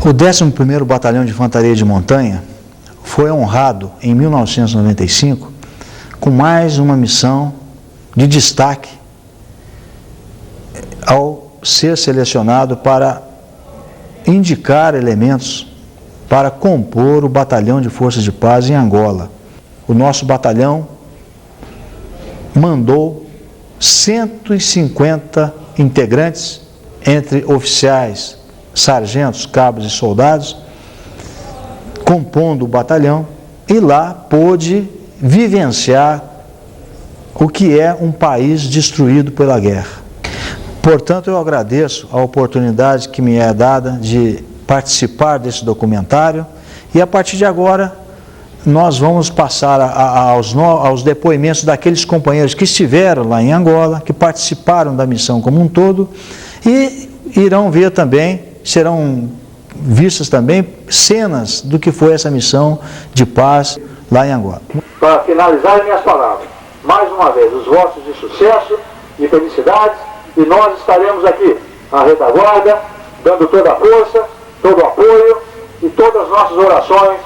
O 11º Batalhão de Infantaria de Montanha foi honrado em 1995 com mais uma missão de destaque ao ser selecionado para indicar elementos para compor o Batalhão de Forças de Paz em Angola. O nosso batalhão mandou 150 integrantes, entre oficiais, sargentos, cabos e soldados, compondo o batalhão, e lá pôde vivenciar o que é um país destruído pela guerra. Portanto, eu agradeço a oportunidade que me é dada de participar desse documentário, e a partir de agora nós vamos passar aos depoimentos daqueles companheiros que estiveram lá em Angola, que participaram da missão como um todo, e irão ver também, serão vistas também cenas do que foi essa missão de paz lá em Angola. Para finalizar minhas palavras, mais uma vez, os votos de sucesso e felicidades, e nós estaremos aqui, à retaguarda, dando toda a força, todo o apoio e todas as nossas orações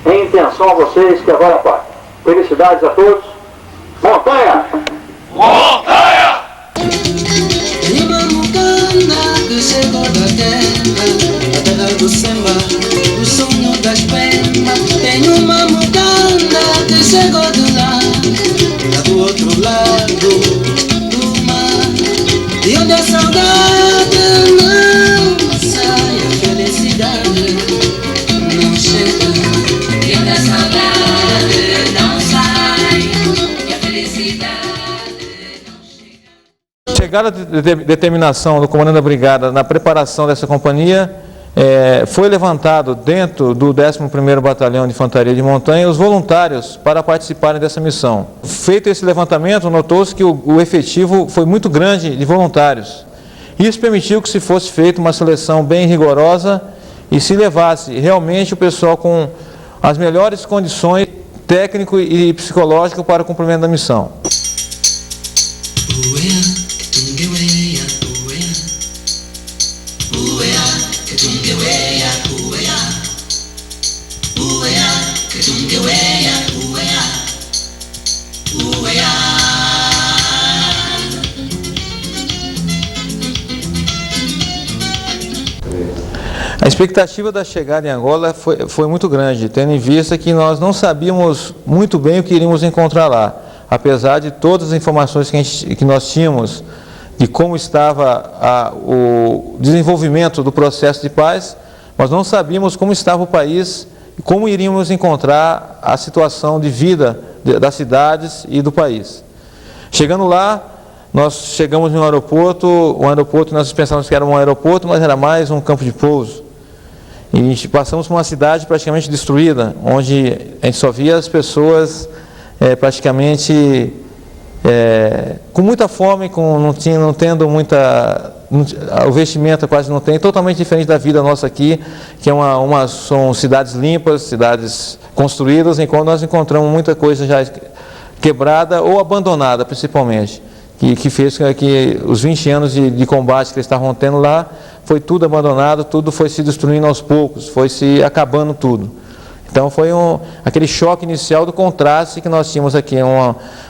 em intenção a vocês que agora partem. Felicidades a todos. Montanha! Montanha! Uma mucana que chegou da terra, a terra do samba, o sonho das penas. Tem uma mucana que chegou de lá, do outro lado do mar, e onde a saudade não sai, a felicidade não chega. E onde a saudade não sai, e a felicidade não chega. Chegada de determinação do comandante da brigada na preparação dessa companhia, foi levantado dentro do 11º Batalhão de Infantaria de Montanha os voluntários para participarem dessa missão. Feito esse levantamento, notou-se que o efetivo foi muito grande de voluntários. Isso permitiu que se fosse feita uma seleção bem rigorosa e se levasse realmente o pessoal com as melhores condições técnico e psicológico para o cumprimento da missão. A expectativa da chegada em Angola foi muito grande, tendo em vista que nós não sabíamos muito bem o que iríamos encontrar lá. Apesar de todas as informações que nós tínhamos de como estava o desenvolvimento do processo de paz, nós não sabíamos como estava o país e como iríamos encontrar a situação de vida das cidades e do país. Chegando lá, nós chegamos no aeroporto, o aeroporto nós pensávamos que era um aeroporto, mas era mais um campo de pouso. E passamos por uma cidade praticamente destruída, onde a gente só via as pessoas praticamente com muita fome, não tendo muita... o vestimento quase não tem, totalmente diferente da vida nossa aqui, que são cidades limpas, cidades construídas, enquanto nós encontramos muita coisa já quebrada ou abandonada, principalmente, que fez com que os 20 anos de combate que eles estavam tendo lá, foi tudo abandonado, tudo foi se destruindo aos poucos, foi se acabando tudo. Então foi aquele choque inicial do contraste que nós tínhamos aqui,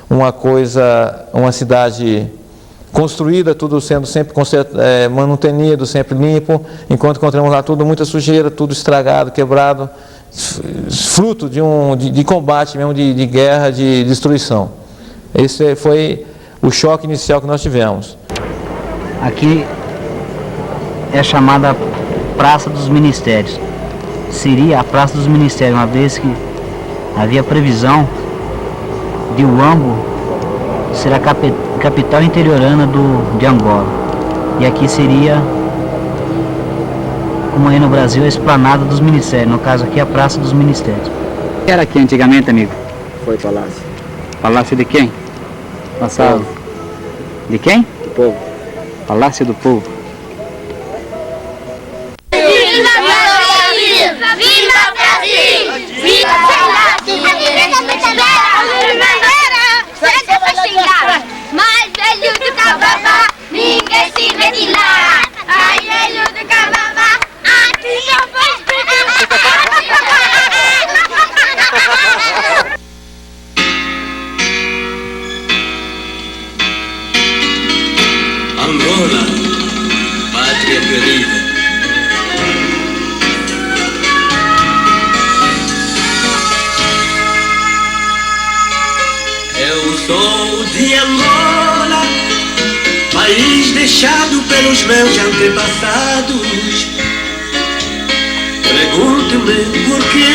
uma cidade construída, tudo sendo sempre manutenido, sempre limpo, enquanto encontramos lá tudo, muita sujeira, tudo estragado, quebrado, fruto de combate mesmo, de guerra, de destruição. Esse foi o choque inicial que nós tivemos. Aqui é chamada Praça dos Ministérios. Seria a Praça dos Ministérios, uma vez que havia previsão de Huambo ser a capital interiorana de Angola. E aqui seria, como aí no Brasil, a Esplanada dos Ministérios. No caso aqui, a Praça dos Ministérios. O que era aqui antigamente, amigo? Foi palácio. Palácio de quem? Passava. De quem? Do povo. Palácio do Povo. Viva Brasil! Viva Brasil! Viva mais velho do Cababa, ninguém se mete lá. Ai, velho do Cababa, aqui só faz Angola, pátria querida. Eu sou de Angola, país deixado pelos meus antepassados. Pergunto-me por que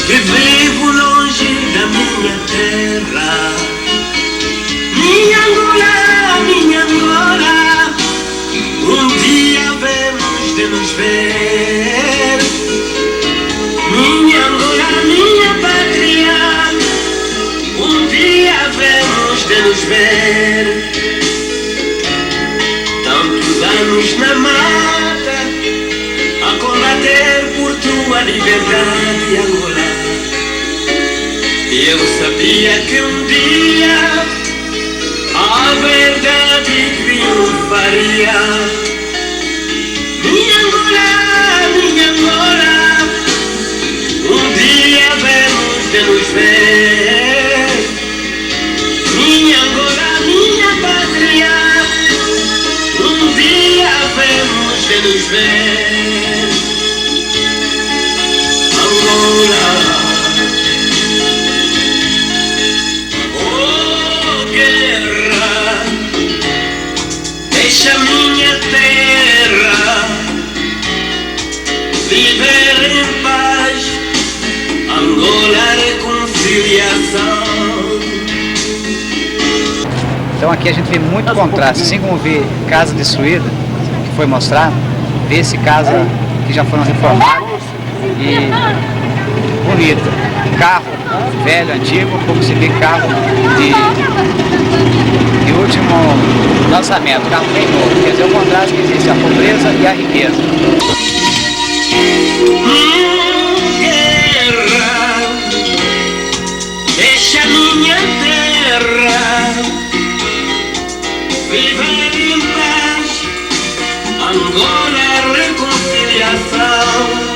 vivo longe da minha terra. Minha Angola, um dia havemos de nos ver. Minha Angola, minha pátria, um dia havemos de nos ver. Tantos anos na mata, a combater por tua liberdade, Angola. E eu sabia que um dia a verdade triunfaria. Minha Angola, um dia havemos de nos ver. Minha Angola, minha pátria, um dia havemos de nos ver. Angola, deixa minha terra viver em paz. Angola, reconciliação. Então aqui a gente vê muito contraste, assim como vê casa destruída, que foi mostrado, vê-se casa que já foram reformadas e bonita. Carro velho, antigo, como se vê carro de último lançamento, carro bem novo. Quer dizer, o contraste que existe, a pobreza e a riqueza. Guerra, deixa minha terra viver em paz. Angola, reconciliação.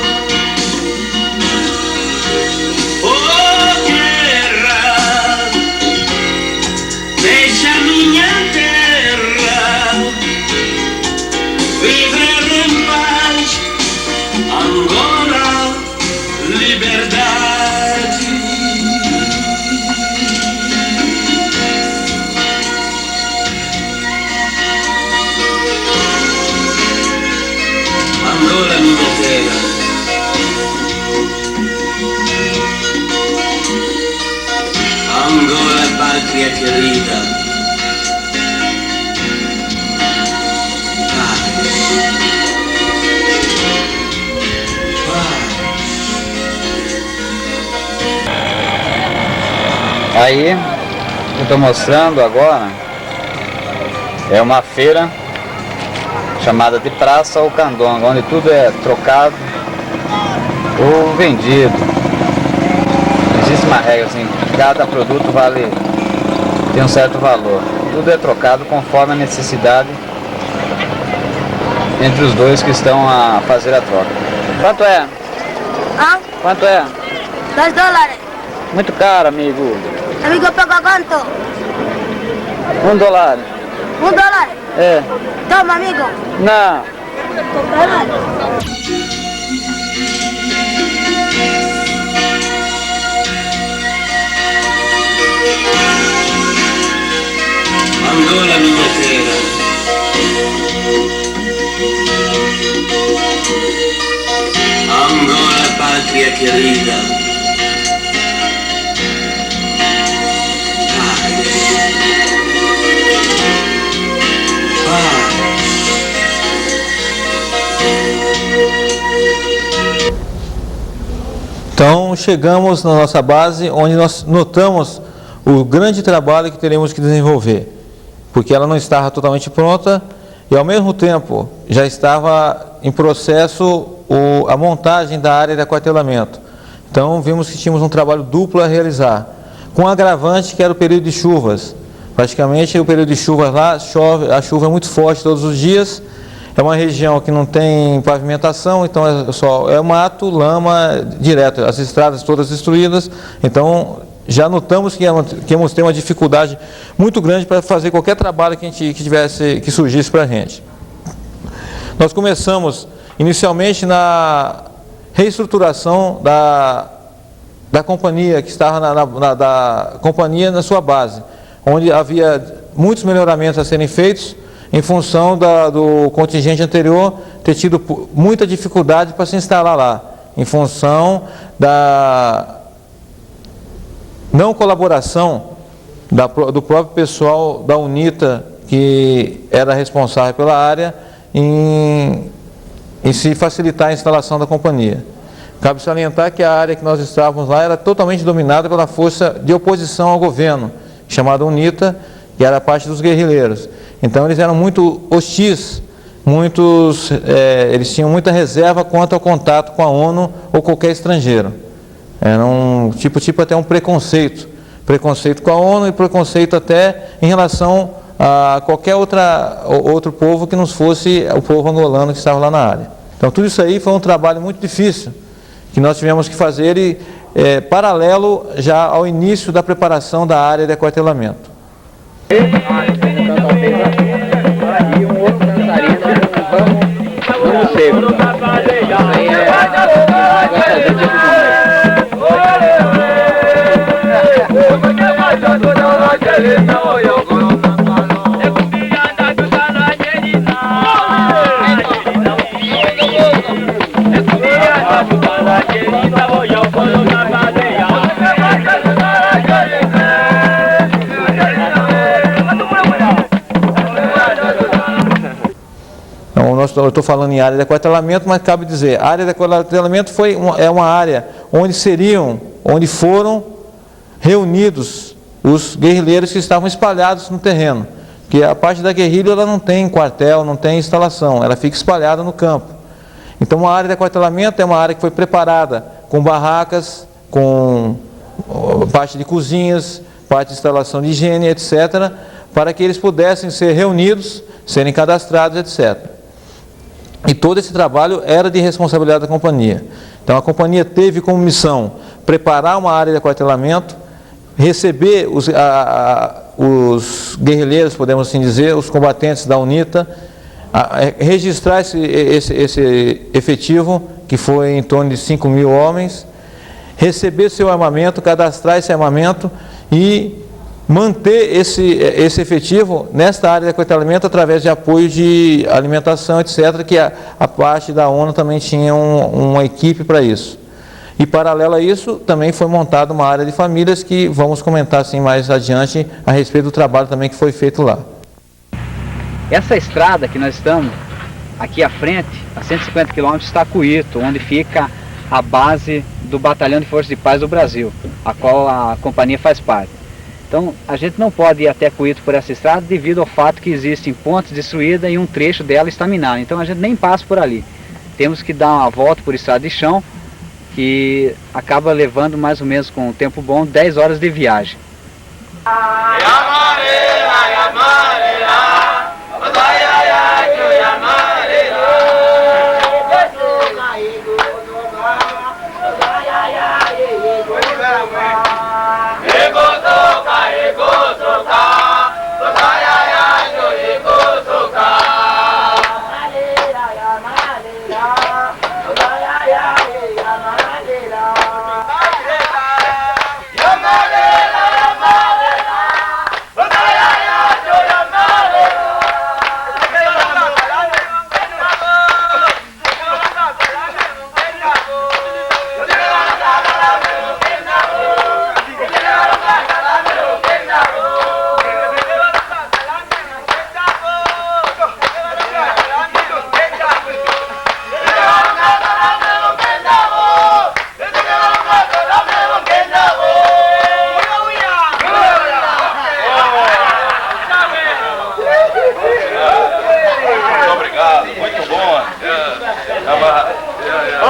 Angola, minha terra. Angola, pátria querida. Aí, eu estou mostrando agora, é uma feira chamada de Praça ou Candonga, onde tudo é trocado ou vendido. Existe uma regra assim, cada produto tem um certo valor. Tudo é trocado conforme a necessidade entre os dois que estão a fazer a troca. Quanto é? Ah, Quanto é? $2. Muito caro, amigo. Amigo, pagou quanto? $1. $1? É. Toma, amigo. Não. Angola, minha terra. Angola, pátria querida. Então chegamos na nossa base, onde nós notamos o grande trabalho que teremos que desenvolver, porque ela não estava totalmente pronta e ao mesmo tempo já estava em processo a montagem da área de aquartelamento. Então vimos que tínhamos um trabalho duplo a realizar, com um agravante que era o período de chuvas. Praticamente o período de chuvas lá, a chuva é muito forte todos os dias. É uma região que não tem pavimentação, então é mato, lama direto, as estradas todas destruídas. Então já notamos que íamos ter uma dificuldade muito grande para fazer qualquer trabalho que surgisse para a gente. Nós começamos inicialmente na reestruturação da companhia, que estava da companhia na sua base, onde havia muitos melhoramentos a serem feitos, em função do contingente anterior ter tido muita dificuldade para se instalar lá, em função da não colaboração do próprio pessoal da UNITA, que era responsável pela área, em se facilitar a instalação da companhia. Cabe salientar que a área que nós estávamos lá era totalmente dominada pela força de oposição ao governo, chamada UNITA, que era parte dos guerrilheiros. Então eles eram muito hostis, eles tinham muita reserva quanto ao contato com a ONU ou qualquer estrangeiro. Era um tipo até um preconceito com a ONU e preconceito até em relação a qualquer outro povo que não fosse o povo angolano que estava lá na área. Então tudo isso aí foi um trabalho muito difícil, que nós tivemos que fazer paralelo já ao início da preparação da área de aquartelamento. E um outro dançarino, vamos seco. Aí Eu estou falando em área de aquartelamento, mas cabe dizer, a área de aquartelamento é uma área onde foram reunidos os guerrilheiros que estavam espalhados no terreno. Porque a parte da guerrilha ela não tem quartel, não tem instalação, ela fica espalhada no campo. Então a área de aquartelamento é uma área que foi preparada com barracas, com parte de cozinhas, parte de instalação de higiene, etc., para que eles pudessem ser reunidos, serem cadastrados, etc. E todo esse trabalho era de responsabilidade da companhia. Então a companhia teve como missão preparar uma área de aquartelamento, receber os guerrilheiros, podemos assim dizer, os combatentes da UNITA, registrar esse efetivo, que foi em torno de 5.000 homens, receber seu armamento, cadastrar esse armamento e manter esse efetivo nesta área de aquartelamento através de apoio de alimentação, etc., que a parte da ONU também tinha uma equipe para isso. E paralelo a isso, também foi montada uma área de famílias que vamos comentar assim mais adiante a respeito do trabalho também que foi feito lá. essa estrada que nós estamos aqui à frente, a 150 km, está Cuito, onde fica a base do Batalhão de Forças de Paz do Brasil, a qual a companhia faz parte. Então a gente não pode ir até Cuito por essa estrada devido ao fato que existem pontes destruídas e um trecho dela está minado. Então a gente nem passa por ali. Temos que dar uma volta por estrada de chão, que acaba levando mais ou menos, com um tempo bom, 10 horas de viagem.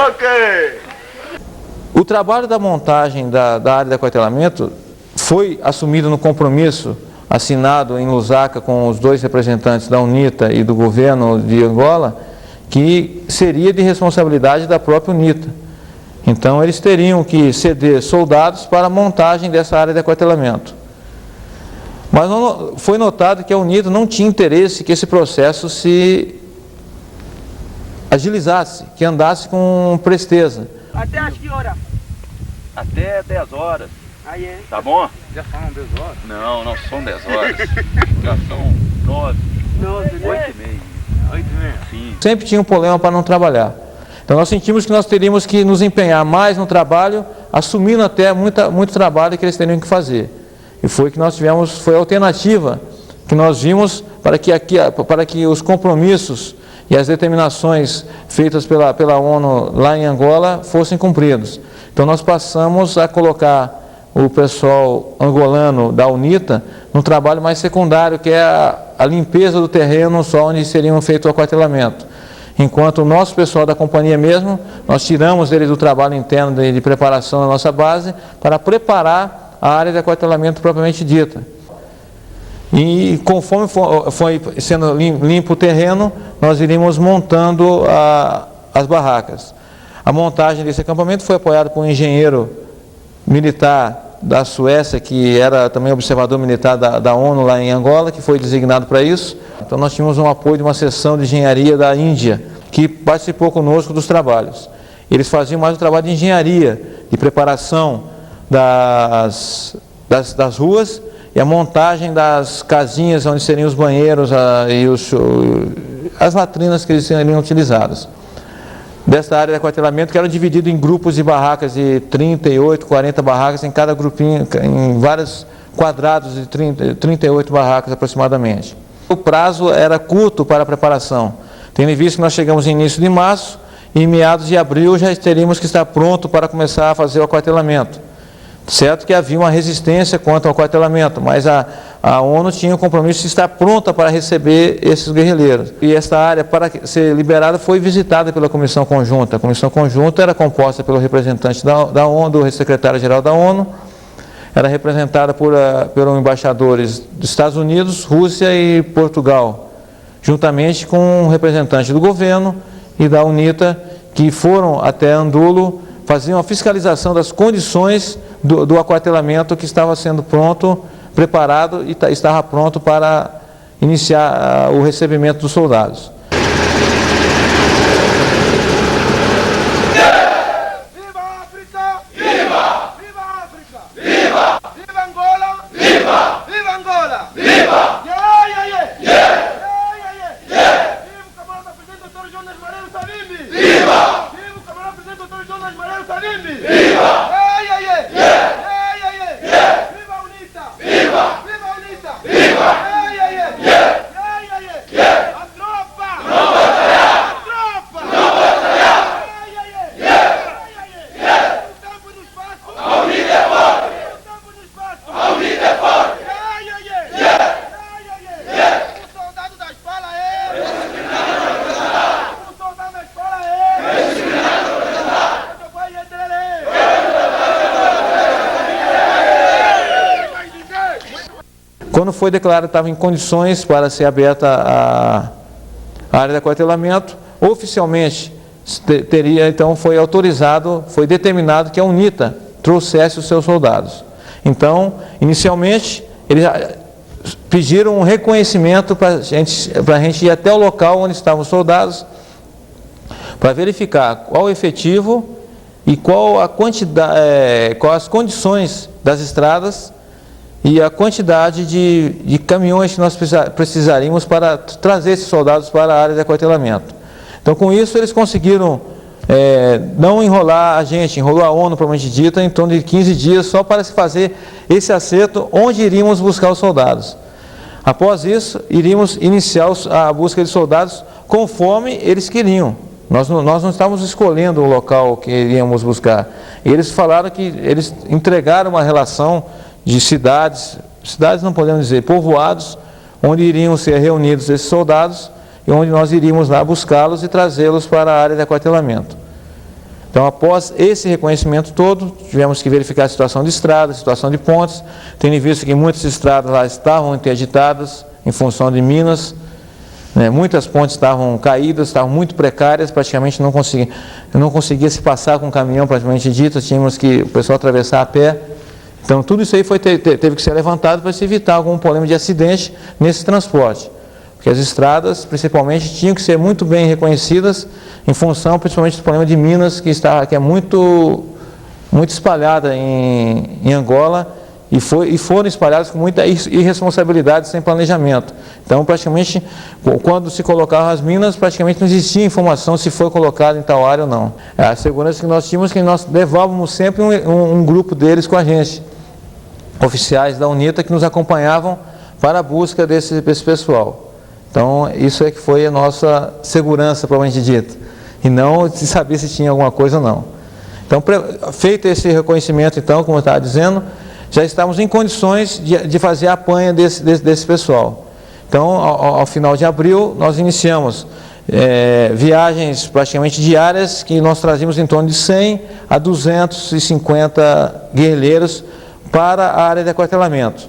Ok. O trabalho da montagem da área de aquartelamento foi assumido no compromisso assinado em Lusaka com os dois representantes da UNITA e do governo de Angola, que seria de responsabilidade da própria UNITA. Então eles teriam que ceder soldados para a montagem dessa área de aquartelamento. Mas foi notado que a UNITA não tinha interesse que esse processo se agilizasse, que andasse com presteza. Até às que hora? Até 10 horas. Aí é. Tá bom? Já falam 10 horas? Não, não são 10 horas. Já são 9. 8 e meia. 8 e meia? Sim. Sempre tinha um problema para não trabalhar. Então nós sentimos que nós teríamos que nos empenhar mais no trabalho, assumindo até muito trabalho que eles teriam que fazer. E foi que nós tivemos, foi a alternativa que nós vimos para que os compromissos e as determinações feitas pela ONU lá em Angola fossem cumpridos. Então nós passamos a colocar o pessoal angolano da UNITA num trabalho mais secundário, que é a limpeza do terreno só onde seriam feito o aquartelamento. Enquanto o nosso pessoal da companhia mesmo, nós tiramos eles do trabalho interno de preparação da nossa base para preparar a área de aquartelamento propriamente dita. E conforme foi sendo limpo o terreno, nós iríamos montando as barracas. A montagem desse acampamento foi apoiada por um engenheiro militar da Suécia, que era também observador militar da ONU lá em Angola, que foi designado para isso. Então nós tínhamos um apoio de uma seção de engenharia da Índia, que participou conosco dos trabalhos. Eles faziam mais o trabalho de engenharia, de preparação das ruas e a montagem das casinhas onde seriam os banheiros e as latrinas que eles seriam utilizadas. Desta área de aquartelamento, que era dividido em grupos de barracas de 38, 40 barracas, em cada grupinho, em vários quadrados de 38 barracas aproximadamente. O prazo era curto para a preparação, tendo em vista que nós chegamos em início de março e em meados de abril já teríamos que estar pronto para começar a fazer o aquartelamento. Certo que havia uma resistência quanto ao aquartelamento, mas a ONU tinha o compromisso de estar pronta para receber esses guerrilheiros. E esta área, para ser liberada, foi visitada pela Comissão Conjunta. A Comissão Conjunta era composta pelo representante da ONU, do secretário-geral da ONU, era representada por embaixadores dos Estados Unidos, Rússia e Portugal, juntamente com um representante do governo e da UNITA, que foram até Andulo, faziam a fiscalização das condições do aquartelamento que estava sendo pronto, preparado e estava pronto para iniciar o recebimento dos soldados. Viva África! Viva! Viva África! Viva! Viva Angola! Viva! Viva Angola! Viva! Yeah, yeah, yeah! Yeah! Yeah, yeah, yeah! Viva o camarada presidente Dr. Jonas Mareiro Savimbi! Viva! Viva o camarada presidente Dr. Jonas Mareiro Savimbi! Viva! Yeah, yeah, yeah! Yeah! Yeah, yeah, yeah! Viva a UNITA! Viva! Viva a UNITA! Viva! Yeah, yeah, yeah! Yeah! Yeah, yeah, yeah! A tropa! Não vai falhar! A tropa! Não vai falhar! Yeah, yeah, yeah! Yeah! Yeah, yeah, yeah! No tempo e no espaço! A UNITA é forte! No tempo e no espaço! A UNITA é forte! Yeah, yeah, yeah! Yeah! Yeah, yeah, yeah! O soldado da escola é... O soldado da escola é... Eu vou entrar aí! Quando foi declarado que estava em condições para ser aberta a área de aquartelamento, oficialmente então foi autorizado, foi determinado que a UNITA trouxesse os seus soldados. Então, inicialmente, eles pediram um reconhecimento para a gente ir até o local onde estavam os soldados, para verificar qual o efetivo e qual a quantidade, quais as condições das estradas e a quantidade de caminhões que nós precisaríamos para trazer esses soldados para a área de aquartelamento. Então, com isso, eles conseguiram não enrolar a gente, enrolou a ONU, propriamente dita, em torno de 15 dias, só para se fazer esse acerto onde iríamos buscar os soldados. Após isso, iríamos iniciar a busca de soldados conforme eles queriam. Nós não estávamos escolhendo o local que iríamos buscar. Eles falaram que eles entregaram uma relação de cidades não podemos dizer, povoados, onde iriam ser reunidos esses soldados, e onde nós iríamos lá buscá-los e trazê-los para a área de aquartelamento. Então, após esse reconhecimento todo, tivemos que verificar a situação de estradas, a situação de pontes, tendo visto que muitas estradas lá estavam interditadas em função de minas, né? Muitas pontes estavam caídas, estavam muito precárias, praticamente não conseguia se passar com caminhão, praticamente dito, tínhamos que o pessoal atravessar a pé. Então, tudo isso aí teve que ser levantado para se evitar algum problema de acidente nesse transporte. Porque as estradas, principalmente, tinham que ser muito bem reconhecidas em função, principalmente, do problema de minas, que é muito espalhada em Angola e foram espalhadas com muita irresponsabilidade, sem planejamento. Então, praticamente, quando se colocavam as minas, praticamente não existia informação se foi colocado em tal área ou não. A segurança que nós tínhamos, que nós levávamos sempre um grupo deles com a gente, oficiais da UNITA, que nos acompanhavam para a busca desse pessoal. Então, isso é que foi a nossa segurança, provavelmente dita, e não de saber se tinha alguma coisa ou não. Então, feito esse reconhecimento, então, como eu estava dizendo, já estávamos em condições de fazer a apanha desse pessoal. Então, ao final de abril, nós iniciamos viagens praticamente diárias, que nós trazíamos em torno de 100 a 250 guerrilheiros para a área de aquartelamento.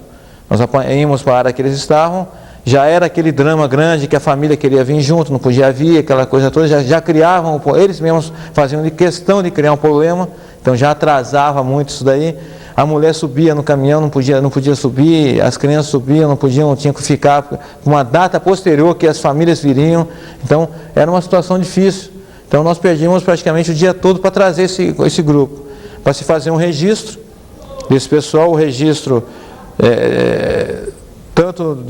Nós íamos para a área que eles estavam. Já era aquele drama grande que a família queria vir junto, não podia vir, aquela coisa toda, já criavam, eles mesmos faziam de questão de criar um problema, então já atrasava muito isso daí. A mulher subia no caminhão, não podia subir, as crianças subiam, não podiam, tinham que ficar com uma data posterior que as famílias viriam, então era uma situação difícil. Então nós perdíamos praticamente o dia todo para trazer esse grupo, para se fazer um registro desse pessoal, o registro tanto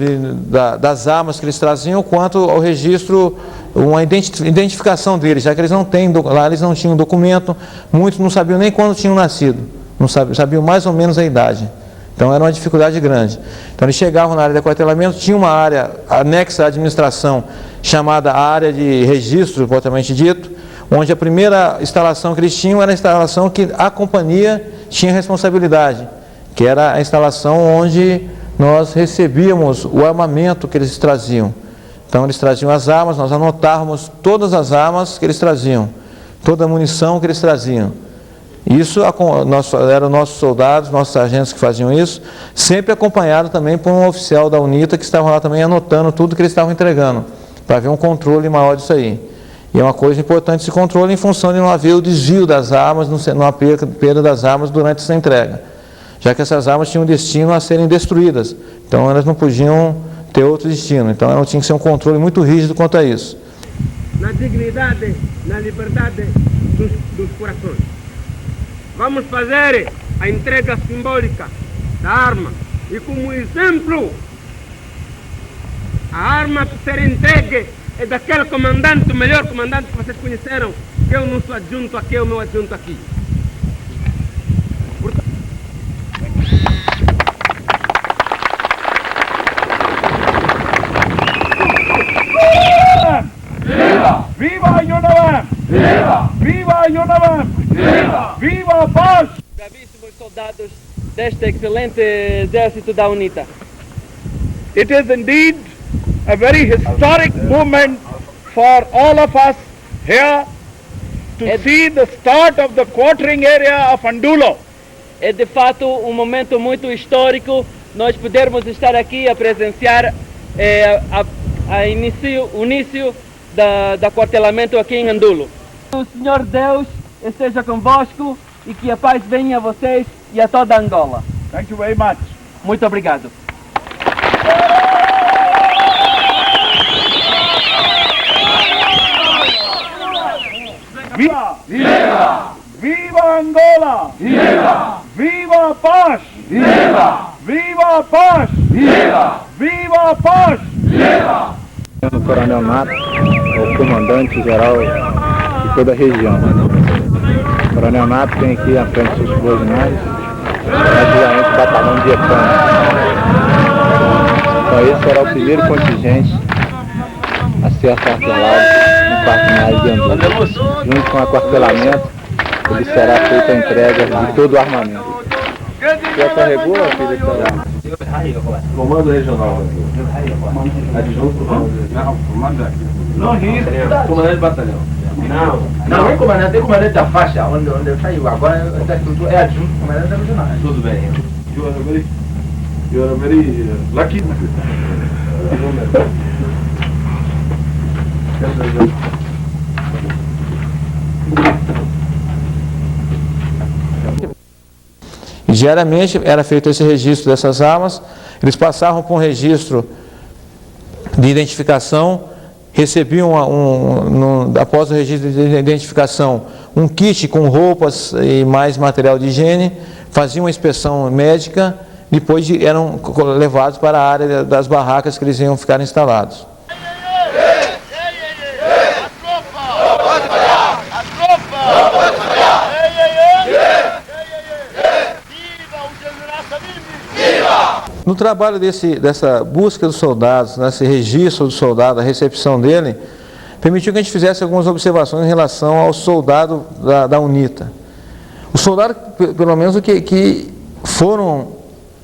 das armas que eles traziam, quanto ao registro, uma identificação deles, já que eles não têm, lá eles não tinham documento, muitos não sabiam nem quando tinham nascido, não sabiam mais ou menos a idade. Então era uma dificuldade grande. Então eles chegavam na área de aquartelamento, tinha uma área anexa à administração, chamada área de registro, propriamente dito, onde a primeira instalação que eles tinham era a instalação que a companhia tinha responsabilidade, que era a instalação onde nós recebíamos o armamento que eles traziam. Então eles traziam as armas, nós anotávamos todas as armas que eles traziam, toda a munição que eles traziam. Isso eram nossos soldados, nossos sargentos que faziam isso, sempre acompanhado também por um oficial da UNITA que estava lá também anotando tudo que eles estavam entregando, para haver um controle maior disso aí. E é uma coisa importante esse controle em função de não haver o desvio das armas, não haver perda das armas durante essa entrega, já que essas armas tinham destino a serem destruídas, então elas não podiam ter outro destino, então tinha que ser um controle muito rígido quanto a isso. Na dignidade, na liberdade dos corações. Vamos fazer a entrega simbólica da arma e como exemplo, a arma que será entregue é daquele comandante, o melhor comandante que vocês conheceram, que é o nosso adjunto aqui, é o meu adjunto aqui. Viva! Viva a Yonavan! Viva! Viva a Yonavan! Viva! Viva a paz! Bravíssimos soldados deste excelente exército da UNITA. It is indeed a very historic moment for all of us here to see the start of the quartering area of Andulo. É de fato um momento muito histórico nós podermos estar aqui a presenciar o início do aquartelamento aqui em Andulo. O Senhor Deus esteja convosco e que a paz venha a vocês e a toda Angola. Thank you very much. Muito obrigado. Viva! Viva! Viva Angola! Viva! Viva a paz! Viva! Viva a paz! Viva! Viva a paz! Viva! O Coronel Mato, o comandante-geral de toda a região. O Coronel Mato tem aqui à frente dos subordinados, praticamente o batalhão de EPAN. Então esse será o primeiro contingente a ser aquartelado no quartel de Andulo. Junto com o aquartelamento, ele será feita a entrega de todo o armamento. Já carregou, filho? Comando regional. Adjunto. Não, comando aqui. Não, comandante de batalhão. Não é comandante, tem comandante da faixa, onde saiu. Agora é adjunto, comandante da regional. Tudo bem. You are very lucky. Diariamente era feito esse registro dessas armas, eles passavam por um registro de identificação, recebiam após o registro de identificação um kit com roupas e mais material de higiene, faziam uma inspeção médica, depois eram levados para a área das barracas que eles iam ficar instalados. No trabalho dessa busca dos soldados, nesse registro do soldado, a recepção dele, permitiu que a gente fizesse algumas observações em relação ao soldado da UNITA. Os soldados, pelo menos, que foram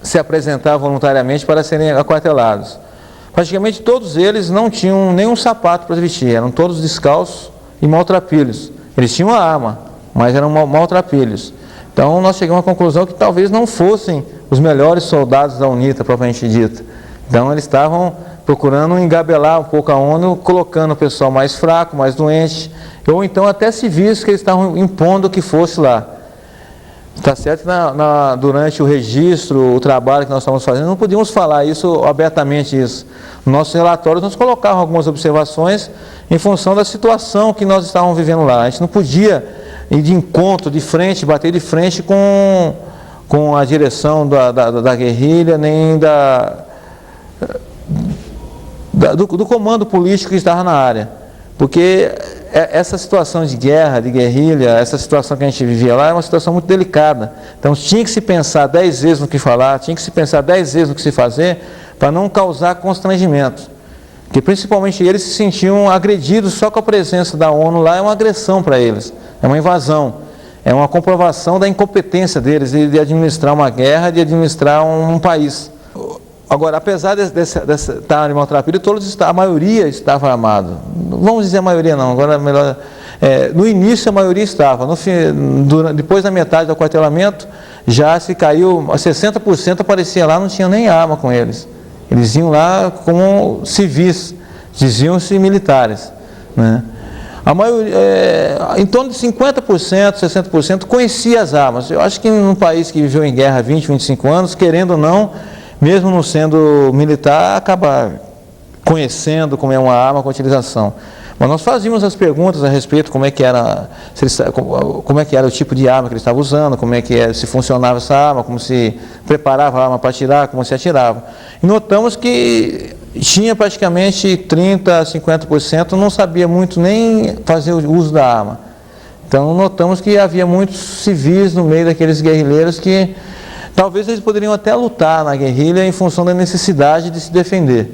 se apresentar voluntariamente para serem aquartelados. Praticamente todos eles não tinham nenhum sapato para vestir, eram todos descalços e maltrapilhos. Eles tinham a arma, mas eram maltrapilhos. Então nós chegamos à conclusão que talvez não fossem os melhores soldados da UNITA, propriamente dita. Então eles estavam procurando engabelar um pouco a ONU, colocando o pessoal mais fraco, mais doente, ou então até civis que eles estavam impondo que fosse lá. Está certo? Durante o registro, o trabalho que nós estávamos fazendo, não podíamos falar isso abertamente. Nos nossos relatórios nós colocávamos algumas observações em função da situação que nós estávamos vivendo lá. A gente não podia ir de encontro, de frente, bater de frente com a direção da guerrilha, nem do comando político que estava na área. Porque essa situação de guerra, de guerrilha, essa situação que a gente vivia lá é uma situação muito delicada. Então tinha que se pensar 10 vezes no que falar, tinha que se pensar 10 vezes no que se fazer, para não causar constrangimento. Porque principalmente eles se sentiam agredidos só com a presença da ONU lá, é uma agressão para eles, é uma invasão, é uma comprovação da incompetência deles de administrar uma guerra, de administrar um país. Agora, apesar dessa estarem maltrapilhos, a maioria estava armado. Não vamos dizer a maioria não, agora é melhor. No início a maioria estava, depois da metade do aquartelamento, já se caiu, 60% aparecia lá, não tinha nem arma com eles. Eles iam lá como civis, diziam-se militares, né? A maioria, em torno de 50%, 60% conhecia as armas. Eu acho que num país que viveu em guerra há 20, 25 anos, querendo ou não, mesmo não sendo militar, acaba conhecendo como é uma arma com a utilização. Mas nós fazíamos as perguntas a respeito como é que era o tipo de arma que ele estava usando, se funcionava essa arma, como se preparava a arma para atirar, como se atirava. E notamos que tinha praticamente 30% a 50% não sabia muito nem fazer o uso da arma. Então notamos que havia muitos civis no meio daqueles guerrilheiros que talvez eles poderiam até lutar na guerrilha em função da necessidade de se defender,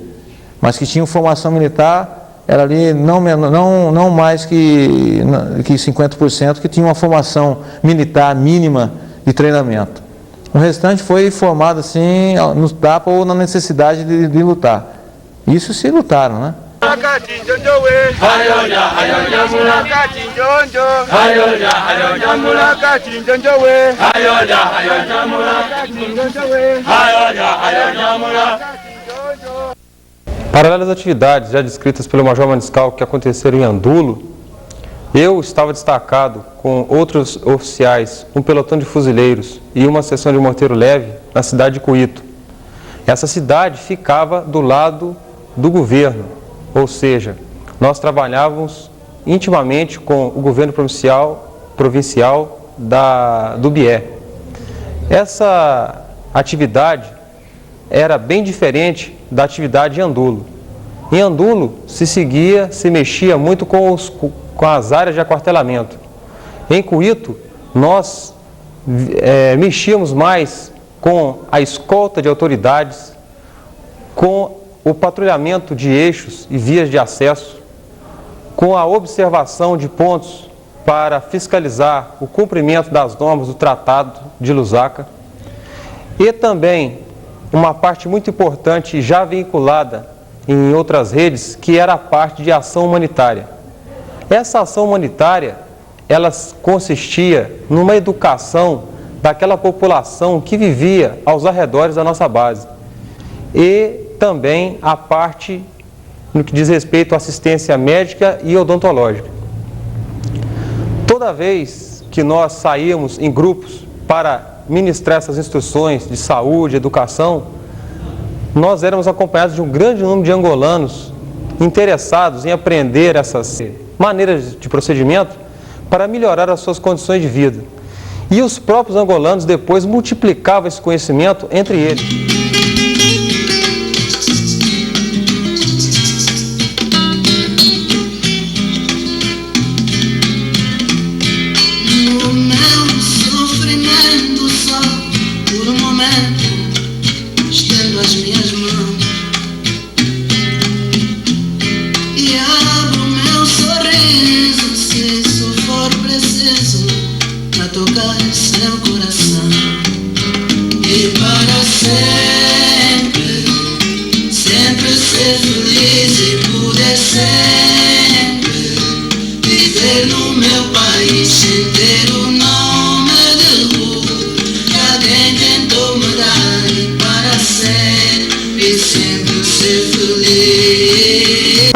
mas que tinham formação militar, era ali não mais que 50% que tinham uma formação militar mínima de treinamento. O restante foi formado assim, no tapa ou na necessidade de lutar. Isso se lutaram, né? Paralelas às atividades já descritas pelo Major Maniscal que aconteceram em Andulo, eu estava destacado com outros oficiais, um pelotão de fuzileiros e uma seção de morteiro leve na cidade de Cuito. Essa cidade ficava do lado do governo, ou seja, nós trabalhávamos intimamente com o governo provincial do Bié. Essa atividade era bem diferente da atividade em Andulo. Em Andulo se mexia muito com as áreas de aquartelamento. Em Cuito, nós mexíamos mais com a escolta de autoridades, com o patrulhamento de eixos e vias de acesso, com a observação de pontos para fiscalizar o cumprimento das normas do Tratado de Lusaka e também uma parte muito importante já vinculada em outras redes, que era a parte de ação humanitária. Essa ação humanitária, ela consistia numa educação daquela população que vivia aos arredores da nossa base. E também a parte no que diz respeito à assistência médica e odontológica. Toda vez que nós saímos em grupos para ministrar essas instruções de saúde, educação, nós éramos acompanhados de um grande número de angolanos interessados em aprender essas maneiras de procedimento para melhorar as suas condições de vida. E os próprios angolanos depois multiplicavam esse conhecimento entre eles.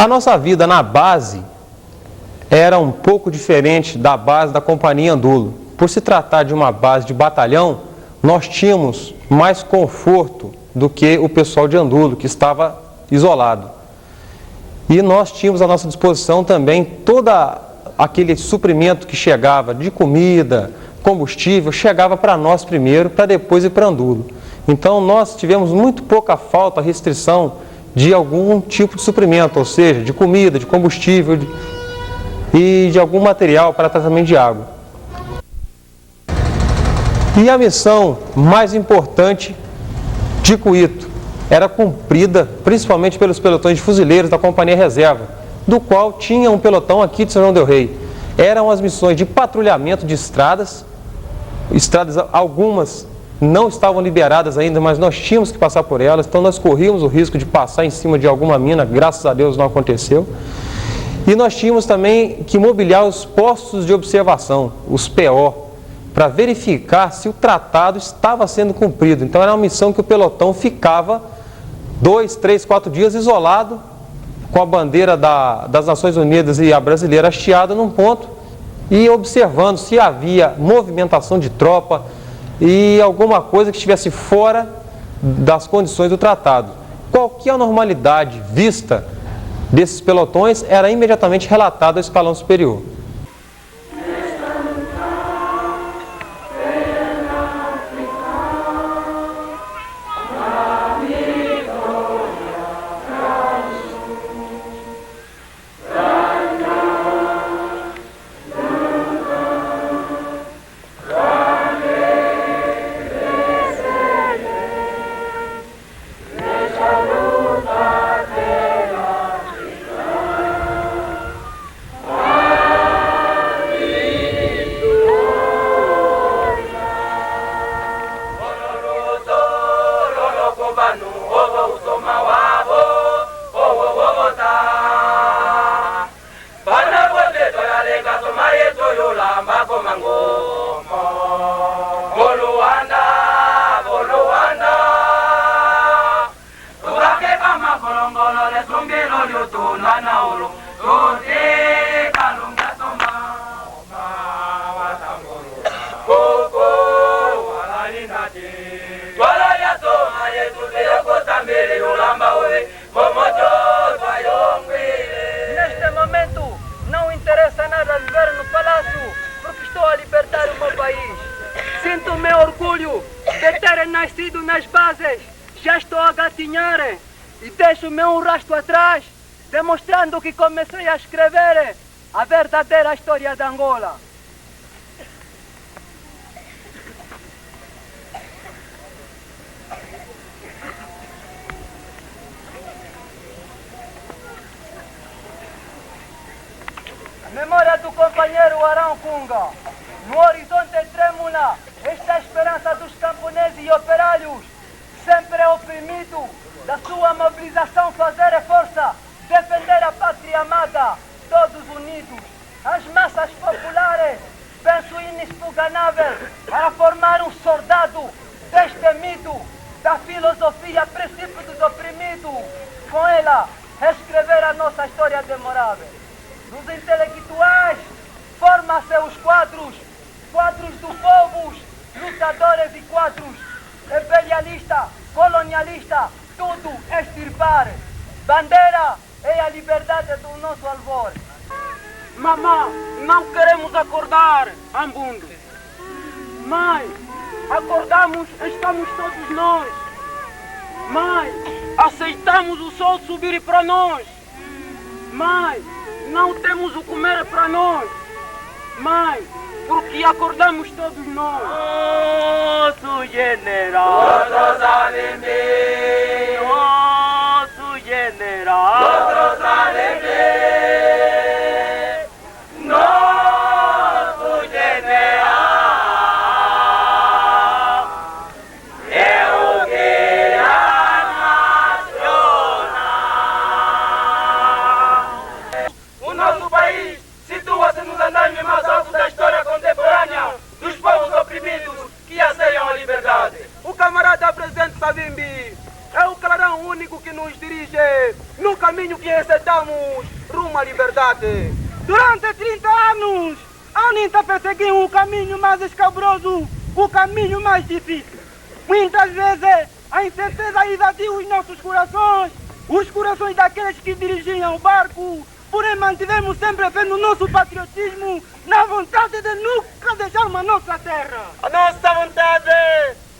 A nossa vida na base era um pouco diferente da base da Companhia Andulo. Por se tratar de uma base de batalhão, nós tínhamos mais conforto do que o pessoal de Andulo, que estava isolado. E nós tínhamos à nossa disposição também todo aquele suprimento que chegava de comida, combustível, chegava para nós primeiro, para depois ir para Andulo. Então nós tivemos muito pouca falta, restrição de algum tipo de suprimento, ou seja, de comida, de combustível e de algum material para tratamento de água. E a missão mais importante de Cuito era cumprida principalmente pelos pelotões de fuzileiros da Companhia Reserva, do qual tinha um pelotão aqui de São João del Rei. Eram as missões de patrulhamento de estradas algumas não estavam liberadas ainda, mas nós tínhamos que passar por elas, então nós corríamos o risco de passar em cima de alguma mina, graças a Deus não aconteceu. E nós tínhamos também que mobiliar os postos de observação, os PO, para verificar se o tratado estava sendo cumprido. Então era uma missão que o pelotão ficava 2, 3, 4 dias isolado, com a bandeira das Nações Unidas e a brasileira hasteada num ponto, e observando se havia movimentação de tropa e alguma coisa que estivesse fora das condições do tratado. Qualquer anormalidade vista desses pelotões era imediatamente relatada ao escalão superior. Neste momento, não interessa nada viver no palácio, porque estou a libertar o meu país. Sinto o meu orgulho de ter nascido nas bases. Já estou a gatinhar e deixo o meu rastro atrás, demonstrando que comecei a escrever a verdadeira história de Angola. Memória do companheiro Arão Cunga. No horizonte trêmula está a esperança dos camponeses e operários. sempre oprimido, da sua mobilização fazer força, defender a pátria amada, todos unidos, as massas populares, penso inexpugnável, para formar um soldado destemido, da filosofia princípio dos oprimidos, com ela reescrever a nossa história demorável. Dos intelectuais, forma-se os quadros do povo, lutadores e quadros, imperialista, colonialista, tudo extirpar. Bandeira é a liberdade do nosso alvor. Mamã, não queremos acordar, Ambundo. Mãe, acordamos, estamos todos nós. Mãe, aceitamos o sol subir para nós. Mãe, não temos o comer para nós. Mãe, porque acordamos todos nós. Nosso general, nossos inimigos, nosso general, nossos inimigos, nosso general é o guerra nacional. O nosso país situa-se nos andames mais altos da história contemporânea dos povos oprimidos que anseiam a liberdade. O camarada presidente Savimbi é o clarão único que nos dirige no caminho que encetamos rumo à liberdade. Durante 30 anos, a UNITA perseguiu o caminho mais escabroso, o caminho mais difícil. Muitas vezes, a incerteza invadiu os nossos corações, os corações daqueles que dirigiam o barco. Porém, mantivemos sempre fé no nosso patriotismo, na vontade de nunca deixarmos a nossa terra. A nossa vontade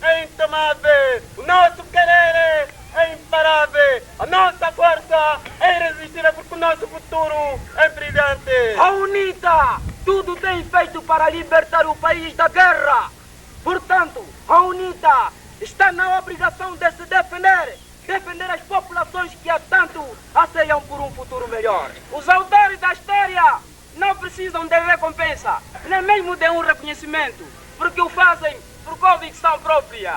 é intomável, o nosso querer é imparável, a nossa força é irresistível porque o nosso futuro é brilhante. A UNITA tudo tem feito para libertar o país da guerra. Portanto, a UNITA está na obrigação de se defender as populações que há tanto anseiam por um futuro melhor. Os autores da história não precisam de recompensa, nem mesmo de um reconhecimento, porque o fazem por convicção própria.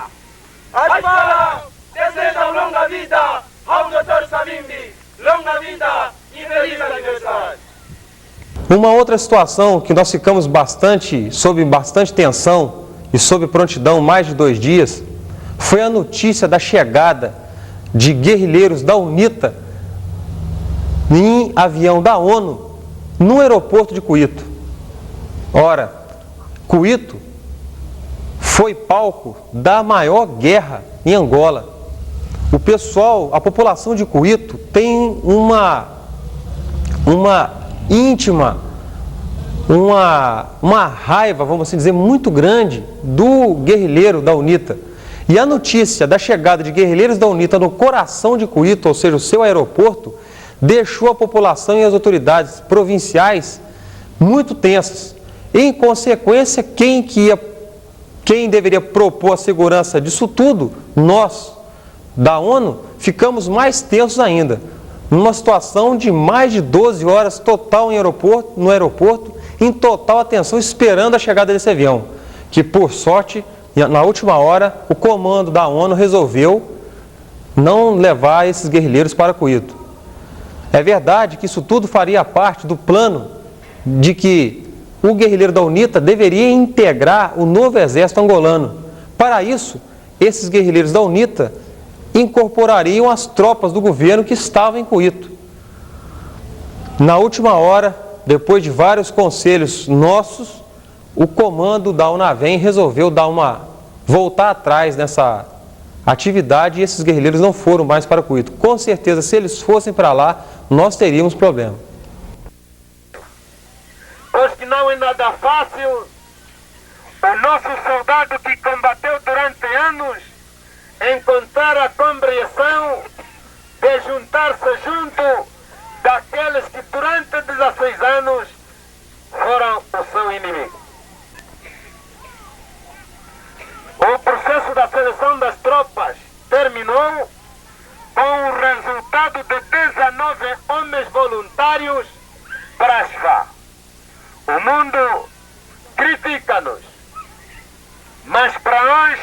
A escola deseja longa vida ao Dr. Savimbi, longa vida e feliz aniversário. Uma outra situação que nós ficamos sob bastante tensão e sob prontidão mais de 2 dias, foi a notícia da chegada de guerrilheiros da UNITA em avião da ONU no aeroporto de Cuito. Ora, Cuito foi palco da maior guerra em Angola. O pessoal, a população de Cuito tem uma raiva, vamos assim dizer, muito grande do guerrilheiro da UNITA. E a notícia da chegada de guerrilheiros da UNITA no coração de Cuito, ou seja, o seu aeroporto, deixou a população e as autoridades provinciais muito tensas. Em consequência, quem deveria propor a segurança disso tudo, nós, da ONU, ficamos mais tensos ainda. Numa situação de mais de 12 horas total no aeroporto, em total atenção, esperando a chegada desse avião, que por sorte, na última hora, o comando da ONU resolveu não levar esses guerrilheiros para Cuito. É verdade que isso tudo faria parte do plano de que o guerrilheiro da UNITA deveria integrar o novo exército angolano. Para isso, esses guerrilheiros da UNITA incorporariam as tropas do governo que estavam em Cuito. Na última hora, depois de vários conselhos nossos, o comando da UNAVEM resolveu voltar atrás nessa atividade e esses guerrilheiros não foram mais para Cuito. Com certeza, se eles fossem para lá, nós teríamos problema. Pois que não é nada fácil o nosso soldado que combateu durante anos encontrar a compreensão de juntar-se junto daqueles que durante 16 anos foram o seu inimigo. O processo da seleção das tropas terminou com o resultado de 19 homens voluntários para as FARC. O mundo critica-nos, mas para nós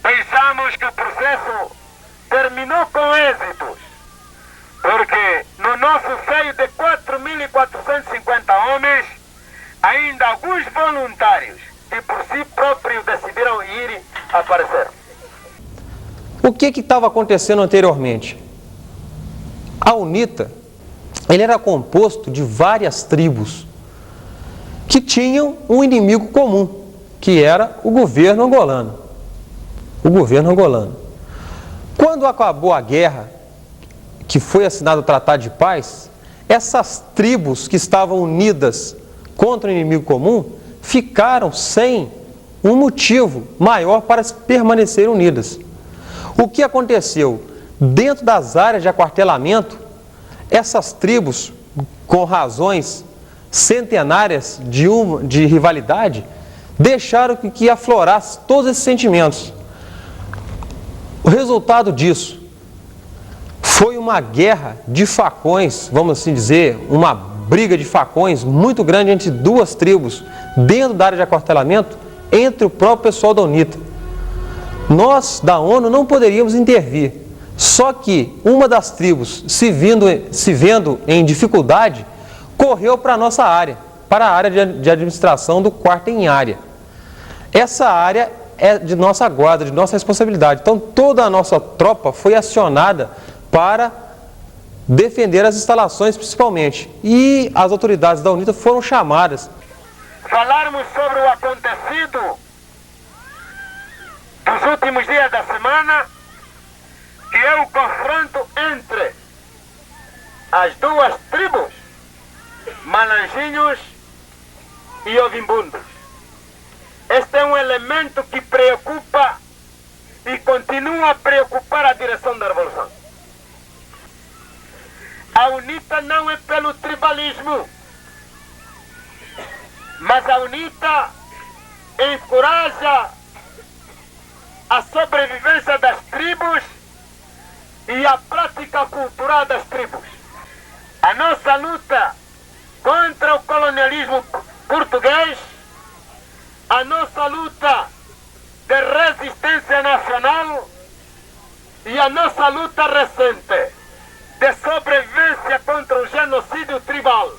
pensamos que o processo ainda alguns voluntários que por si próprios decidiram ir aparecer. O que estava acontecendo anteriormente? A UNITA, ele era composto de várias tribos que tinham um inimigo comum, que era o governo angolano. O governo angolano. Quando acabou a guerra, que foi assinado o Tratado de Paz, essas tribos que estavam unidas contra o inimigo comum ficaram sem um motivo maior para permanecerem unidas. O que aconteceu? Dentro das áreas de aquartelamento, essas tribos, com razões centenárias de rivalidade, deixaram que aflorasse todos esses sentimentos. O resultado disso foi uma guerra de facões, vamos assim dizer, uma briga de facões muito grande entre duas tribos, dentro da área de aquartelamento, entre o próprio pessoal da UNITA. Nós, da ONU, não poderíamos intervir, só que uma das tribos, se vendo em dificuldade, correu para a nossa área, para a área de administração do quarto em área. Essa área é de nossa guarda, de nossa responsabilidade. Então, toda a nossa tropa foi acionada para defender as instalações, principalmente. E as autoridades da UNITA foram chamadas. Falarmos sobre o acontecido dos últimos dias da semana, que é o confronto entre as duas tribos, Malanjinhos e Ovimbundos. Este é um elemento que preocupa e continua a preocupar a direção da Revolução. A UNITA não é pelo tribalismo, mas a UNITA encoraja a sobrevivência das tribos e a prática cultural das tribos. A nossa luta contra o colonialismo português, a nossa luta de resistência nacional e a nossa luta recente de sobrevivência contra o genocídio tribal.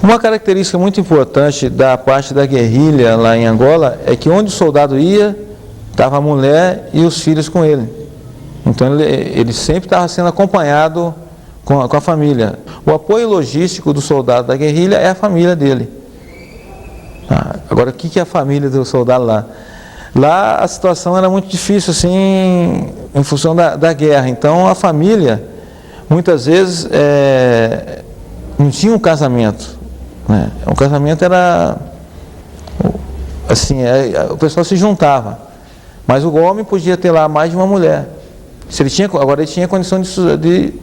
Uma característica muito importante da parte da guerrilha lá em Angola é que onde o soldado ia, estava a mulher e os filhos com ele. Então ele sempre estava sendo acompanhado com a família. O apoio logístico do soldado da guerrilha é a família dele. Agora, o que é a família do soldado lá? Lá a situação era muito difícil, assim, em função da guerra. Então a família, muitas vezes, não tinha um casamento. O casamento era assim, o pessoal se juntava, mas o homem podia ter lá mais de uma mulher. Agora ele tinha condição de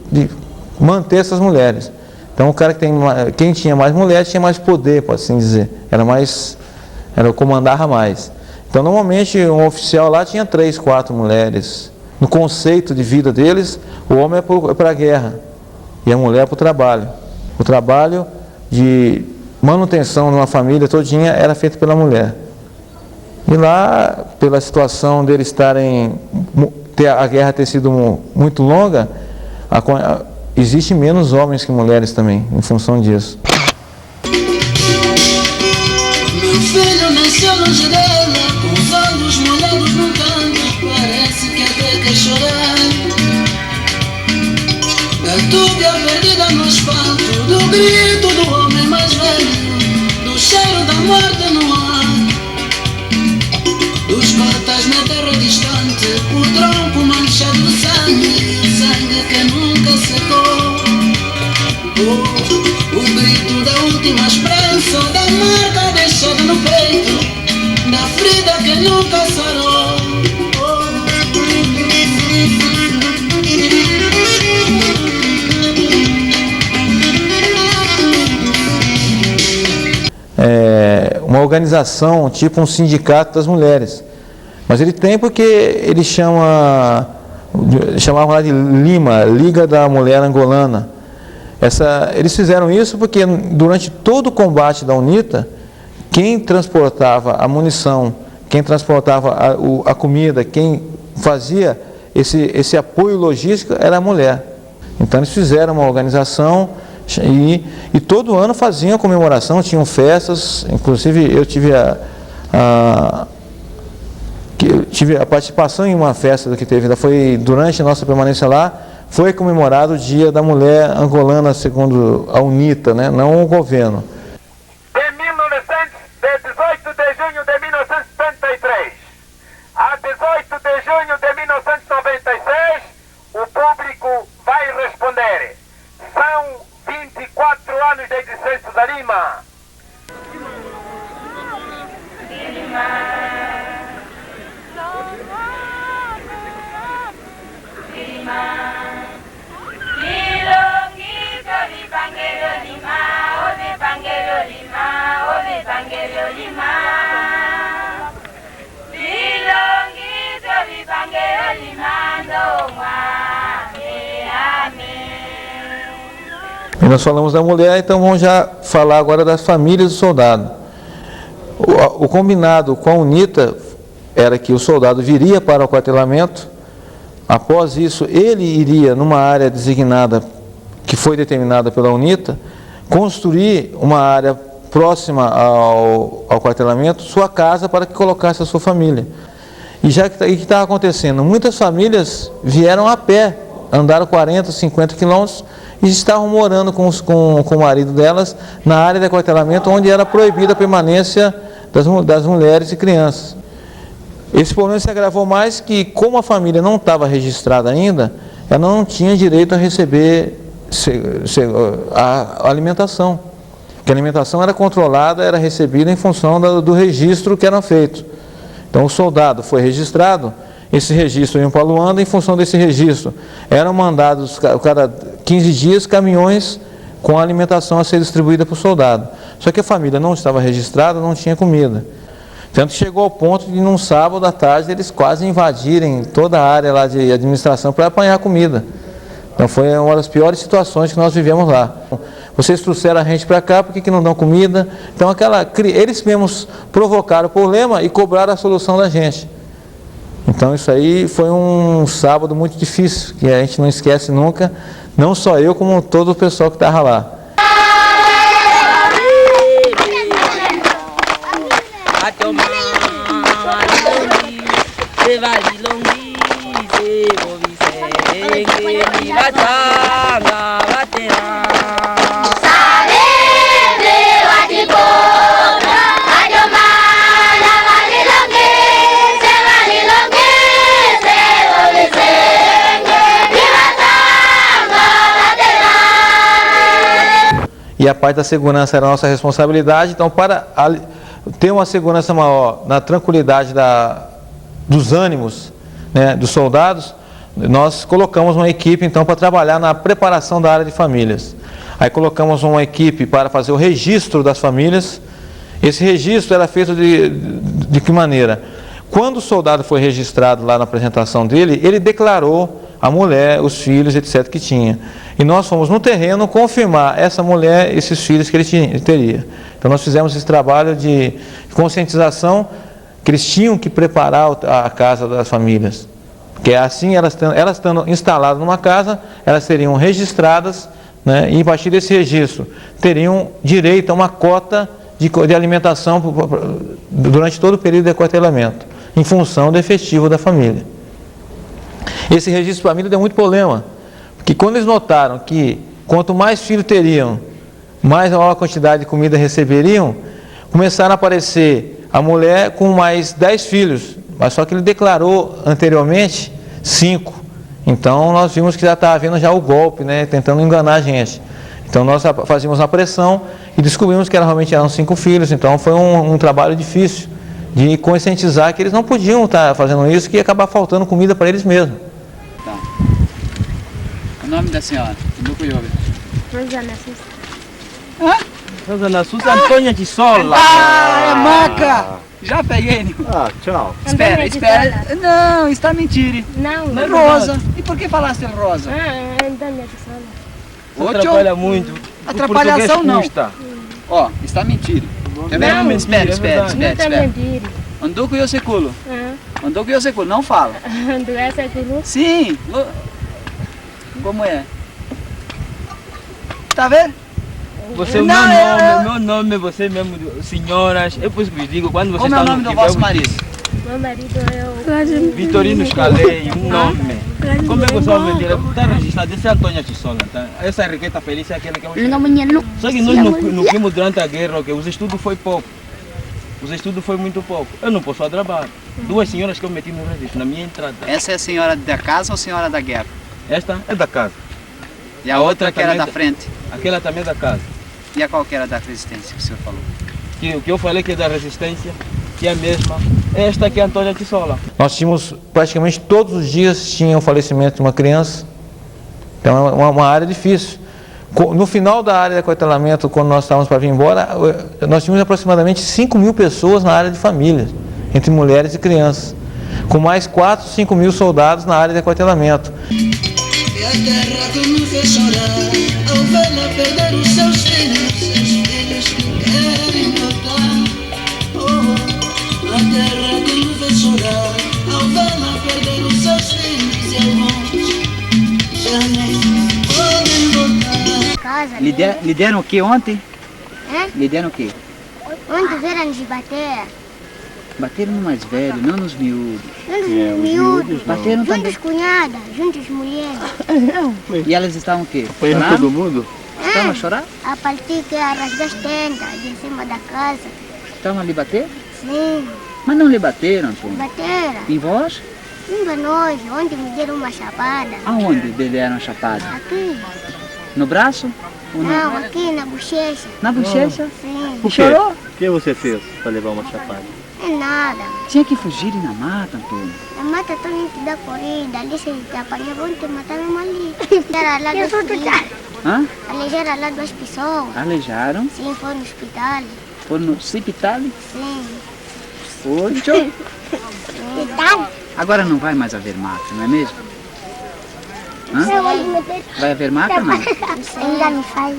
manter essas mulheres. Então o cara quem tinha mais mulheres tinha mais poder, pode assim dizer. Comandava mais. Então normalmente um oficial lá tinha 3, 4 mulheres. No conceito de vida deles, o homem é para a guerra e a mulher é para o trabalho. O trabalho de manutenção de uma família todinha era feito pela mulher. E lá, pela situação deles a guerra ter sido muito longa, existe menos homens que mulheres também, em função disso. Meu filho nasceu longe dela, com os olhos molhados no canto, parece que até quer chorar. A túbia perdida no asfalto, do grito do homem mais velho, do cheiro da morte no ar, dos gotas na terra distante, o tronco manchado de sangue, o sangue que nunca secou. O grito da última esperança, da marca deixada no peito, da ferida que nunca sarou. Uma organização, tipo um sindicato das mulheres. Mas ele tem porque ele chamava lá de Lima, Liga da Mulher Angolana. Eles fizeram isso porque durante todo o combate da UNITA, quem transportava a munição, quem transportava a comida, quem fazia esse apoio logístico era a mulher. Então eles fizeram uma organização e todo ano faziam comemoração, tinham festas, inclusive eu tive a participação em uma festa que teve, foi durante a nossa permanência lá, foi comemorado o Dia da Mulher Angolana, segundo a UNITA, né? Não o governo. De 18 de junho de 1973 a 18 de junho de 1996, o público vai responder. São 24 anos de existência da Lima. E nós falamos da mulher, então vamos já falar agora das famílias do soldado. O combinado com a UNITA era que o soldado viria para o aquartelamento. Após isso, ele iria numa área designada, que foi determinada pela UNITA, construir uma área próxima ao aquartelamento, sua casa, para que colocasse a sua família. E já que estava acontecendo, muitas famílias vieram a pé, andaram 40, 50 quilômetros e estavam morando com o marido delas na área de aquartelamento, onde era proibida a permanência das mulheres e crianças. Esse problema se agravou mais que, como a família não estava registrada ainda, ela não tinha direito a receber a alimentação. Porque a alimentação era controlada, era recebida em função do registro que era feito. Então o soldado foi registrado, esse registro ia para Luanda, em função desse registro eram mandados cada 15 dias caminhões com a alimentação a ser distribuída para o soldado. Só que a família não estava registrada, não tinha comida. Tanto que chegou ao ponto de, num sábado à tarde, eles quase invadirem toda a área lá de administração para apanhar comida. Então foi uma das piores situações que nós vivemos lá. Vocês trouxeram a gente para cá, por que não dão comida? Então eles mesmos provocaram o problema e cobraram a solução da gente. Então isso aí foi um sábado muito difícil, que a gente não esquece nunca, não só eu, como todo o pessoal que estava lá. E a parte da segurança era a nossa responsabilidade, então para ter uma segurança maior na tranquilidade dos ânimos, né, dos soldados, nós colocamos uma equipe então para trabalhar na preparação da área de famílias. Aí colocamos uma equipe para fazer o registro das famílias. Esse registro era feito de que maneira? Quando o soldado foi registrado lá na apresentação dele, ele declarou a mulher, os filhos, etc. que tinha. E nós fomos no terreno confirmar essa mulher, esses filhos que ele teria. Então nós fizemos esse trabalho de conscientização que eles tinham que preparar a casa das famílias. Porque assim, elas estando instaladas numa casa, elas seriam registradas, né, e a partir desse registro teriam direito a uma cota de alimentação durante todo o período de aquartelamento, em função do efetivo da família. Esse registro de família deu muito problema, porque quando eles notaram que quanto mais filhos teriam, mais maior quantidade de comida receberiam, começaram a aparecer a mulher com mais 10 filhos, mas só que ele declarou anteriormente 5. Então nós vimos que já estava havendo já o golpe, né, tentando enganar a gente. Então nós fazíamos uma pressão e descobrimos que realmente eram 5 filhos, então foi um trabalho difícil de conscientizar que eles não podiam estar fazendo isso, que ia acabar faltando comida para eles mesmos. Tá. O nome da senhora? Rosana Sousa. Rosana Sousa Antônia de Sola. Ah, é Maca! Já peguei. Ah, tchau. Espera, espera. Não, está mentindo. Não, É rosa. E por que falaste rosa? Antônia de Sola. Ocho. Atrapalha muito. Atrapalhação O não. português custa. Ó, está mentindo. Quer ver? Não, Espera, espera, Não espera, está espera. mentindo. Andou com o seculo. Andou com o seculo, não fala. Do essa aquilo? Sim. Como é? Tá vendo? Você, o Não, meu nome, você mesmo, senhoras, é por isso que eu digo, quando você Como é está o nome do vosso marido? Meu marido é o... Vitorino Scalei, um nome. Como é que o seu nome dele? Está registrado, esse é Antônia Tissola, tá? Essa Riqueta Feliz é aquela que eu... Só que nós no vimos durante a guerra, que os estudos foi pouco. Os estudos foi muito pouco. Eu não posso trabalhar. Duas senhoras que eu meti no registro, na minha entrada. Essa é a senhora da casa ou a senhora da guerra? Esta é da casa. E a outra que era da frente? Aquela também é da casa. E a qual que era da resistência que o senhor falou? O que eu falei que é da resistência, que é a mesma. Esta aqui é a Antônia Tissola. Nós tínhamos, praticamente todos os dias, tinha o falecimento de uma criança. Então é uma área difícil. No final da área de aquartelamento, quando nós estávamos para vir embora, nós tínhamos aproximadamente 5.000 pessoas na área de família, entre mulheres e crianças, com mais 4, 5.000 soldados na área de aquartelamento. E a terra que me fez chorar ao vê-la perder os seus filhos querem voltar. Oh, a terra que me fez chorar ao vê-la perder os seus filhos e alguns já nem podem voltar. Casa Lhe deram o que ontem? Hã? Lhe deram o que? Onde vieram nos bater? Bateram no mais velho, não nos miúdos. Juntos miúdos, Bateram também. juntos cunhadas, juntos mulheres. E elas estavam o quê? Apanhando todo mundo? Estavam a chorar? A partir que a rasgar as tendas de cima da casa. Estavam a lhe bater? Sim, Mas não lhe bateram, Antônio. bateram. Em vós? Um de nós, onde me deram uma chapada. Aonde lhe deram a chapada? Aqui. No braço? Ou Não, aqui na bochecha. Na bochecha? Sim. E chorou? O que você fez para levar uma chapada? É nada. Tinha que fugir na mata, Antônio. A mata toda gente da corrida. Ali se te apanhar, vão te matar mesmo ali. Era lá duas pessoas. Hã? Alejaram lá duas pessoas. Alejaram? Sim, foi no hospital. Foram no hospital? Sim. Oito. Hospital? Agora não vai mais haver mata, não é mesmo? Hã? Vai haver mata ou não? Ainda me faz.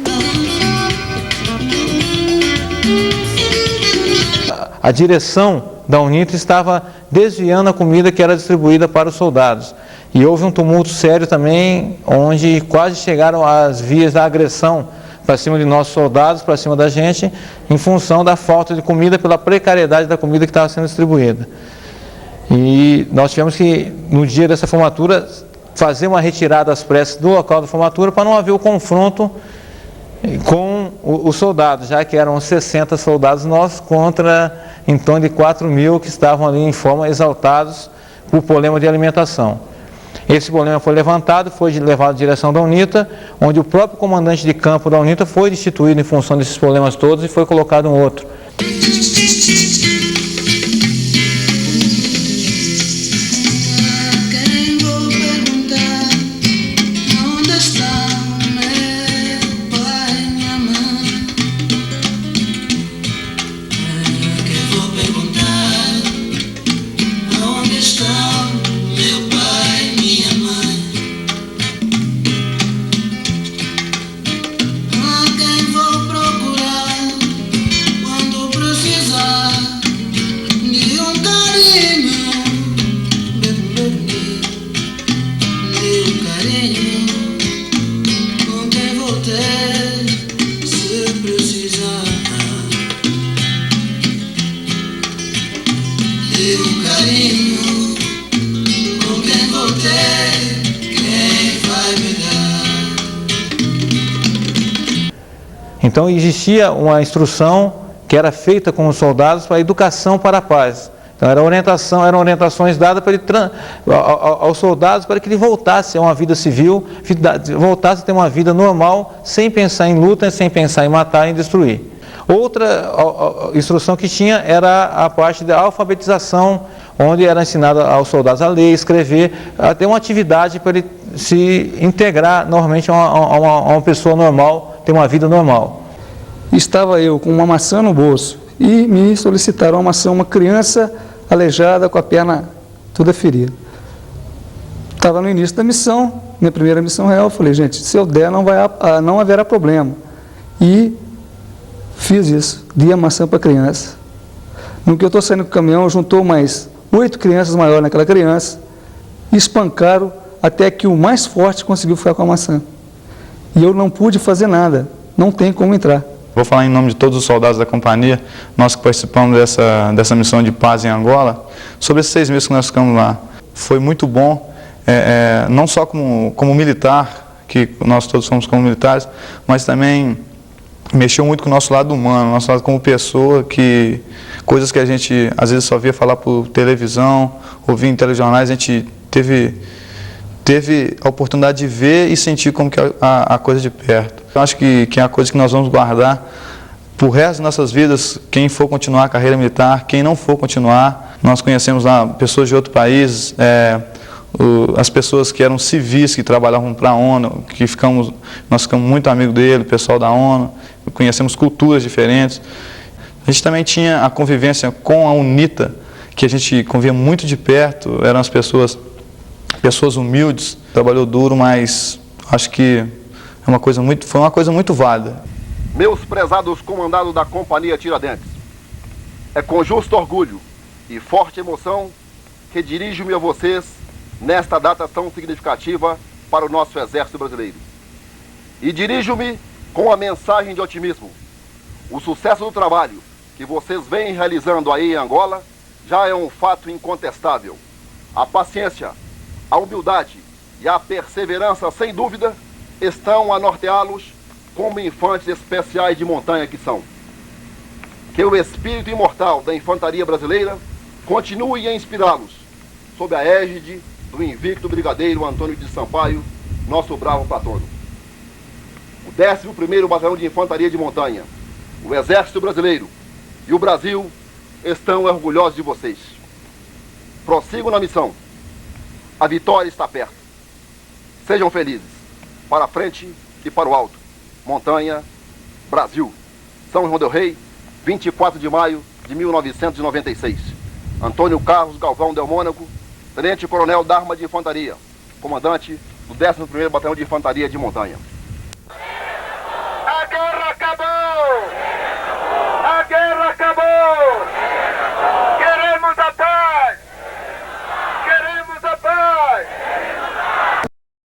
A direção da UNITA estava desviando a comida que era distribuída para os soldados. E houve um tumulto sério também, onde quase chegaram às vias da agressão para cima de nossos soldados, para cima da gente, em função da falta de comida, pela precariedade da comida que estava sendo distribuída. E nós tivemos que, no dia dessa formatura, fazer uma retirada às pressas do local da formatura para não haver o confronto com os soldados, já que eram 60 soldados nossos contra em torno de 4.000 que estavam ali em forma exaltados por problema de alimentação. Esse problema foi levantado, foi levado à direção da UNITA, onde o próprio comandante de campo da UNITA foi destituído em função desses problemas todos e foi colocado um outro. Então existia uma instrução que era feita com os soldados para a educação para a paz. Então eram orientações dadas aos soldados para que ele voltasse a uma vida civil, voltasse a ter uma vida normal, sem pensar em luta, sem pensar em matar e destruir. Outra instrução que tinha era a parte da alfabetização, onde era ensinado aos soldados a ler, escrever, a ter uma atividade para ele se integrar normalmente a uma pessoa normal, ter uma vida normal. Estava eu com uma maçã no bolso e me solicitaram uma criança aleijada com a perna toda ferida. Estava no início da missão, minha primeira missão real, eu falei, gente, se eu der não haverá problema. E fiz isso, dei a maçã para a criança. No que eu estou saindo com o caminhão, juntou mais 8 crianças maiores naquela criança, e espancaram até que o mais forte conseguiu ficar com a maçã. E eu não pude fazer nada, não tem como entrar. Vou falar em nome de todos os soldados da companhia, nós que participamos dessa missão de paz em Angola, sobre esses 6 meses que nós ficamos lá. Foi muito bom, não só como militar, que nós todos somos como militares, mas também mexeu muito com o nosso lado humano, nosso lado como pessoa, coisas que a gente às vezes só via falar por televisão, ouvia em telejornais, a gente teve a oportunidade de ver e sentir como que é a coisa de perto. Eu acho que é a coisa que nós vamos guardar pro resto das nossas vidas, quem for continuar a carreira militar, quem não for continuar. Nós conhecemos lá pessoas de outro país, as pessoas que eram civis, que trabalhavam para a ONU, nós ficamos muito amigos dele, o pessoal da ONU, conhecemos culturas diferentes. A gente também tinha a convivência com a UNITA, que a gente convivia muito de perto, eram as pessoas humildes, trabalhou duro, mas acho que foi uma coisa muito válida. Meus prezados comandados da Companhia Tiradentes, é com justo orgulho e forte emoção que dirijo-me a vocês nesta data tão significativa para o nosso Exército Brasileiro. E dirijo-me com a mensagem de otimismo. O sucesso do trabalho que vocês vêm realizando aí em Angola já é um fato incontestável. A paciência, a humildade e a perseverança, sem dúvida, estão a norteá-los como infantes especiais de montanha que são. Que o espírito imortal da infantaria brasileira continue a inspirá-los, sob a égide do invicto brigadeiro Antônio de Sampaio, nosso bravo patrono. O 11º Batalhão de Infantaria de Montanha, o Exército Brasileiro e o Brasil estão orgulhosos de vocês. Prossigam na missão. A vitória está perto. Sejam felizes. Para a frente e para o alto. Montanha, Brasil. São João del Rei, 24 de maio de 1996. Antônio Carlos Galvão Del Mônaco, Tenente Coronel da Arma de Infantaria, comandante do 11º Batalhão de Infantaria de Montanha.